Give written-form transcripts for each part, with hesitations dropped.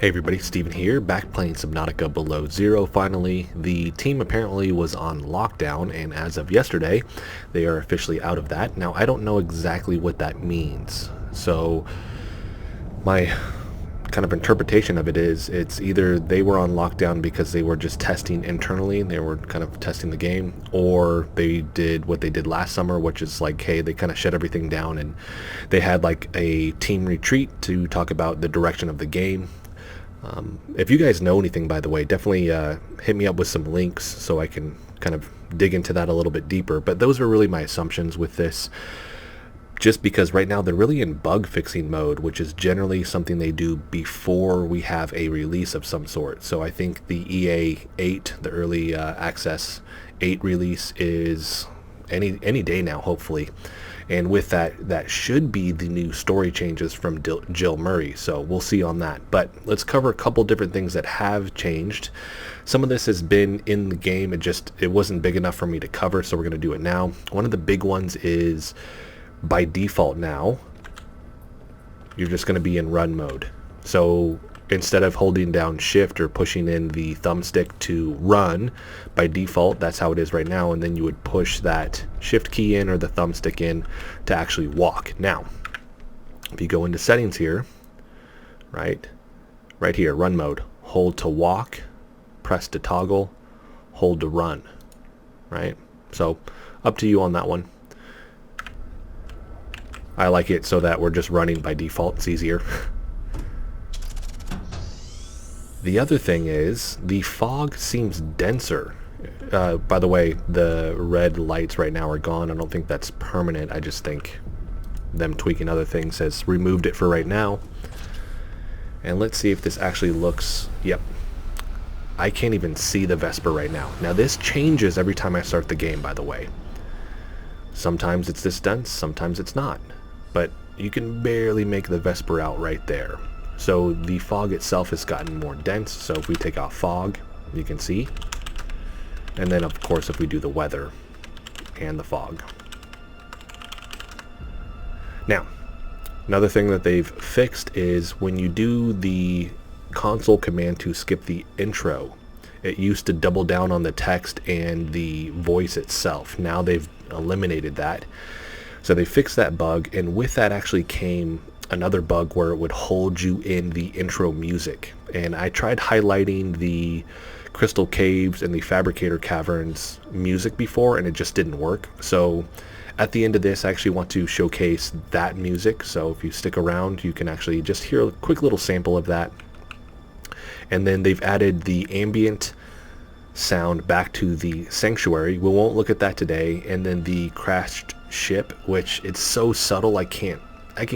Hey everybody, Steven here, back playing Subnautica Below Zero. Finally, the team apparently was on lockdown, and as of yesterday, they are officially out of that. Now, I don't know exactly what that means, so my kind of interpretation of it is it's either they were on lockdown because they were just testing internally, they were kind of testing the game, or they did what they did last summer, which is like, hey, they kind of shut everything down and they had like a team retreat to talk about the direction of the game. If you guys know anything, by the way, definitely hit me up with some links so I can kind of dig into that a little bit deeper. But those are really my assumptions with this, just because right now they're really in bug fixing mode, which is generally something they do before we have a release of some sort. So I think the EA 8, the early access 8 release is any day now, hopefully. And with that, that should be the new story changes from Jill Murray. So we'll see on that. But let's cover a couple different things that have changed. Some of this has been in the game. It wasn't big enough for me to cover, so we're going to do it now. One of the big ones is by default now, you're just going to be in run mode. So instead of holding down shift or pushing in the thumbstick to run, by default that's how it is right now, and then you would push that shift key in or the thumbstick in to actually walk. Now if you go into settings here, right here, run mode, hold to walk, press to toggle, hold to run, right? So up to you on that one. I like it so that we're just running by default. It's easier. The other thing is the fog seems denser. By the way, the red lights right now are gone. I don't think that's permanent. I just think them tweaking other things has removed it for right now. And let's see if this actually looks... Yep. I can't even see the Vesper right now. Now this changes every time I start the game, by the way. Sometimes it's this dense, sometimes it's not. But you can barely make the Vesper out right there. So the fog itself has gotten more dense. So if we take out fog, you can see. And then of course if we do the weather and the fog. Now, another thing that they've fixed is when you do the console command to skip the intro, it used to double down on the text and the voice itself. Now they've eliminated that. So they fixed that bug, and with that actually came another bug where it would hold you in the intro music. And I tried highlighting the Crystal Caves and the Fabricator Caverns music before, and it just didn't work. So at the end of this, I actually want to showcase that music. So if you stick around, you can actually just hear a quick little sample of that. And then they've added the ambient sound back to the sanctuary. We won't look at that today. And then the crashed ship, which it's so subtle I can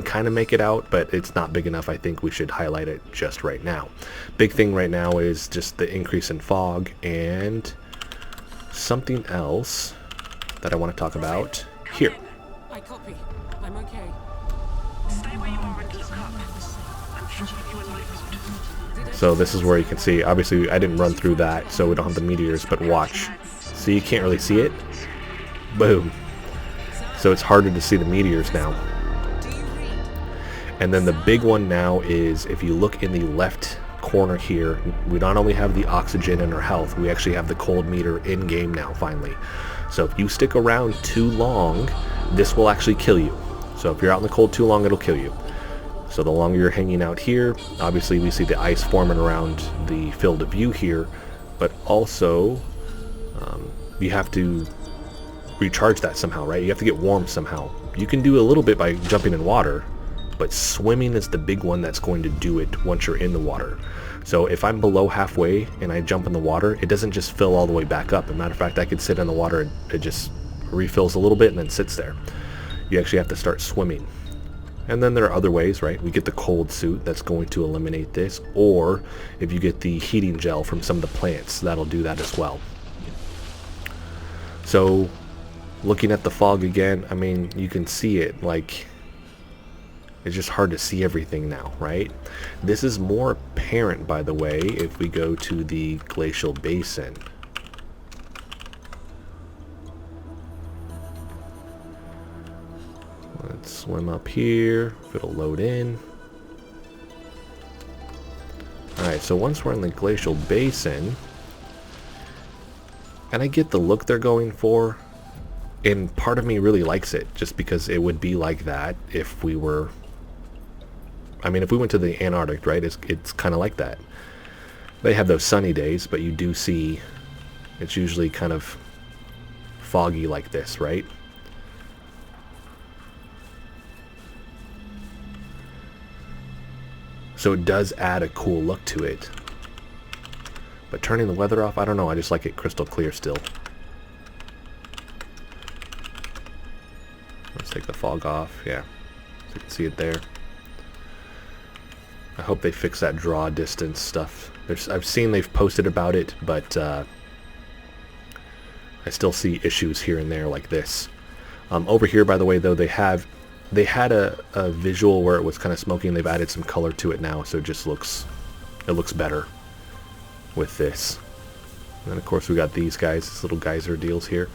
kind of make it out, but it's not big enough. I think we should highlight it just right now. Big thing right now is just the increase in fog, and something else that I want to talk about here. I copy. I'm okay. Stay where you are and look up. I'm sure you in life mode. So this is where you can see, obviously I didn't run through that, so we don't have the meteors, but watch. So you can't really see it. Boom. So it's harder to see the meteors now. And then the big one now is, if you look in the left corner here, we not only have the oxygen and our health, we actually have the cold meter in game now, finally. So if you stick around too long, this will actually kill you. So if you're out in the cold too long, it'll kill you. So the longer you're hanging out here, obviously we see the ice forming around the field of view here, but also you have to recharge that somehow, right? You have to get warm somehow. You can do a little bit by jumping in water, but swimming is the big one that's going to do it once you're in the water. So if I'm below halfway and I jump in the water, it doesn't just fill all the way back up. As a matter of fact, I could sit in the water and it just refills a little bit and then sits there. You actually have to start swimming. And then there are other ways, right? We get the cold suit that's going to eliminate this, or if you get the heating gel from some of the plants, that'll do that as well. So looking at the fog again, I mean, you can see it, like, it's just hard to see everything now, right? This is more apparent, by the way, if we go to the glacial basin. Let's swim up here, if it'll load in. Alright, so once we're in the glacial basin, and I get the look they're going for, and part of me really likes it, just because it would be like that if we were, I mean, if we went to the Antarctic, right, it's kind of like that. They have those sunny days, but you do see, it's usually kind of foggy like this, right? So it does add a cool look to it. But turning the weather off, I don't know, I just like it crystal clear still. Let's take the fog off, yeah. So you can see it there. I hope they fix that draw distance stuff. I've seen they've posted about it, but I still see issues here and there like this. Over here, by the way, though, they had a visual where it was kind of smoky, and they've added some color to it now, so it just looks better with this. And then of course we got these guys, these little geyser deals here.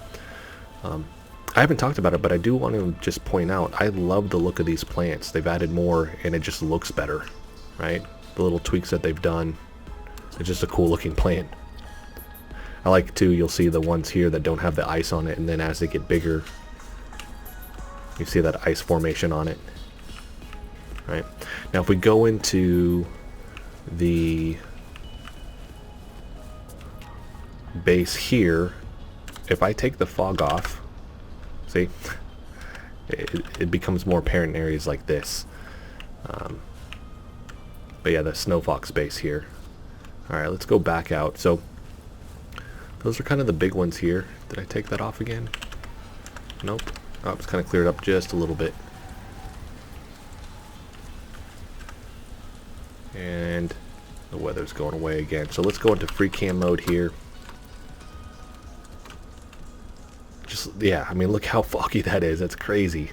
I haven't talked about it, but I do want to just point out, I love the look of these plants. They've added more, and it just looks better, right? The little tweaks that they've done. It's just a cool looking plant. I like too, you'll see the ones here that don't have the ice on it, and then as they get bigger, you see that ice formation on it. Right? Now if we go into the base here, if I take the fog off, see, it becomes more apparent in areas like this. But yeah, the snow fox base here. Alright, let's go back out. So those are kind of the big ones here. Did I take that off again? Nope. Oh, it's kind of cleared up just a little bit. And the weather's going away again. So let's go into free cam mode here. Just, yeah, I mean, look how foggy that is. That's crazy.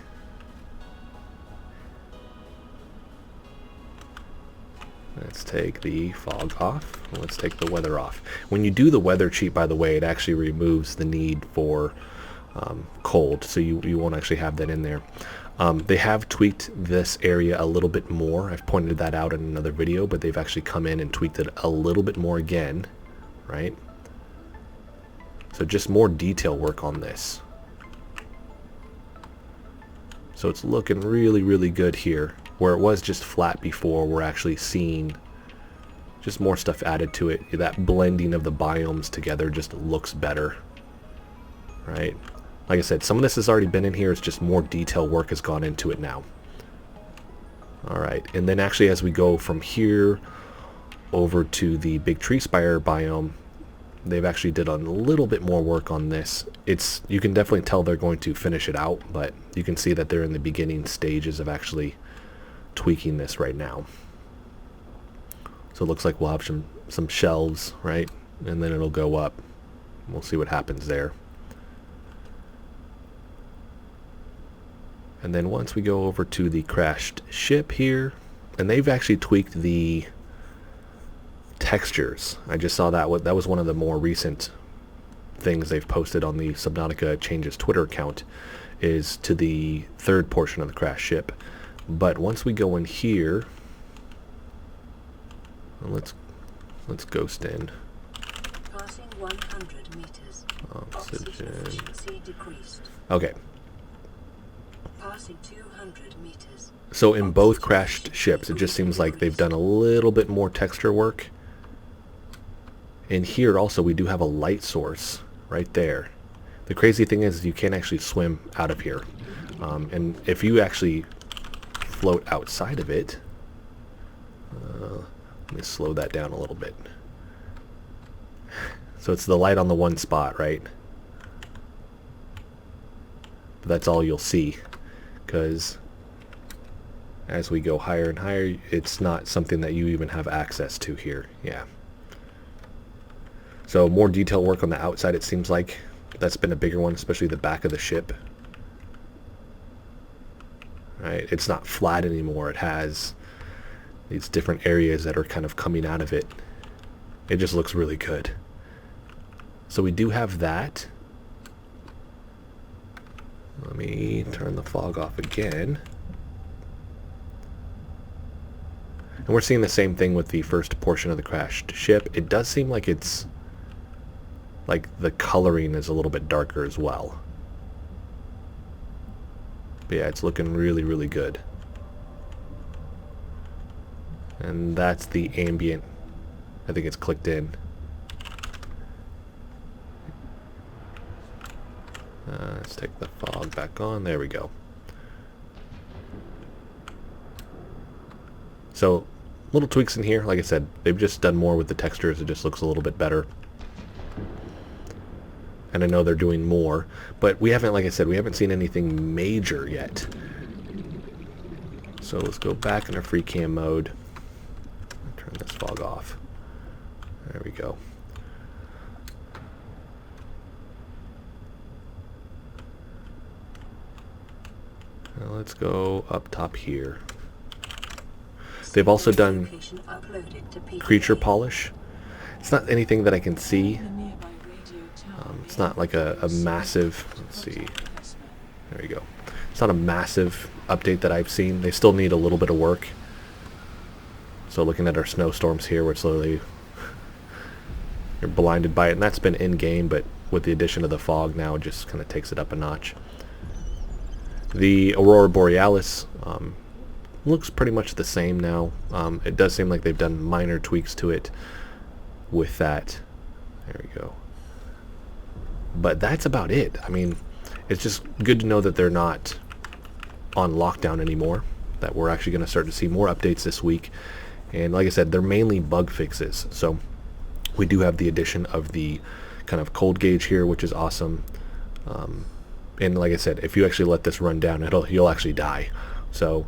Let's take the fog off. Let's take the weather off. When you do the weather cheat, by the way, it actually removes the need for cold, so you won't actually have that in there. They have tweaked this area a little bit more. I've pointed that out in another video, but they've actually come in and tweaked it a little bit more again, right? So just more detail work on this. So it's looking really, really good here. Where it was just flat before, we're actually seeing just more stuff added to it. That blending of the biomes together just looks better, right? Like I said, some of this has already been in here. It's just more detail work has gone into it now. Alright, and then actually as we go from here over to the big tree spire biome, they've actually did a little bit more work on this. You can definitely tell they're going to finish it out, but you can see that they're in the beginning stages of actually tweaking this right now. So it looks like we'll have some shelves, right? And then it'll go up. We'll see what happens there. And then once we go over to the crashed ship here, and they've actually tweaked the textures. I just saw that. That was one of the more recent things they've posted on the Subnautica Changes Twitter account, is to the third portion of the crashed ship. But once we go in here, let's ghost in. Passing 100 meters. Oxygen. Efficiency decreased. Okay. Passing 200 meters. So in both crashed ships, it just seems like they've done a little bit more texture work. And here also we do have a light source right there. The crazy thing is you can't actually swim out of here. And if you actually float outside of it, let me slow that down a little bit. So it's the light on the one spot, right? But that's all you'll see, because as we go higher and higher, it's not something that you even have access to here. Yeah. So more detail work on the outside, it seems like. That's been a bigger one, especially the back of the ship. Right? It's not flat anymore. It has these different areas that are kind of coming out of it. It just looks really good. So we do have that. Let me turn the fog off again. And we're seeing the same thing with the first portion of the crashed ship. It does seem like it's like the coloring is a little bit darker as well. But yeah, it's looking really, really good. And that's the ambient. I think it's clicked in. Let's take the fog back on. There we go. So, little tweaks in here. Like I said, they've just done more with the textures. It just looks a little bit better. And I know they're doing more, but we haven't, like I said, we haven't seen anything major yet. So let's go back into free cam mode. Turn this fog off. There we go. Now let's go up top here. They've also done creature polish. It's not anything that I can see. It's not like a massive, let's see, there you go. It's not a massive update that I've seen. They still need a little bit of work. So looking at our snowstorms here, we're slowly, you're blinded by it, and that's been in-game, but with the addition of the fog now, it just kind of takes it up a notch. The Aurora Borealis looks pretty much the same now. It does seem like they've done minor tweaks to it with that. There we go. But that's about it. I mean, it's just good to know that they're not on lockdown anymore, that we're actually going to start to see more updates this week. And like I said, they're mainly bug fixes. So we do have the addition of the kind of cold gauge here, which is awesome. And like I said, if you actually let this run down, you'll actually die. So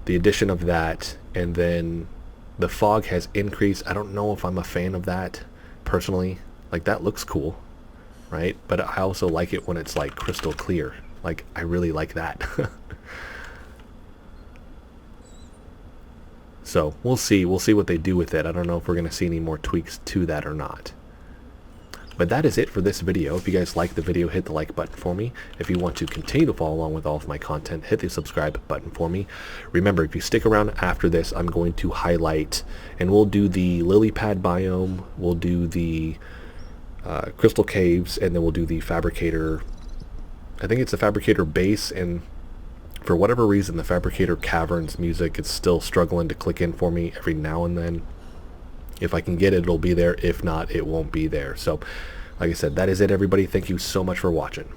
the addition of that, and then the fog has increased. I don't know if I'm a fan of that personally. Like, that looks cool, right? But I also like it when it's like crystal clear. Like, I really like that. So we'll see what they do with it. I don't know if we're going to see any more tweaks to that or not. But that is it for this video. If you guys liked the video, hit the like button for me. If you want to continue to follow along with all of my content, hit the subscribe button for me. Remember, if you stick around after this, I'm going to highlight, and we'll do the lily pad biome, we'll do the crystal caves, and then we'll do the fabricator. I think it's the fabricator base, and for whatever reason, the fabricator caverns music is still struggling to click in for me every now and then. If I can get it, it'll be there. If not, it won't be there. So, like I said, that is it, everybody. Thank you so much for watching.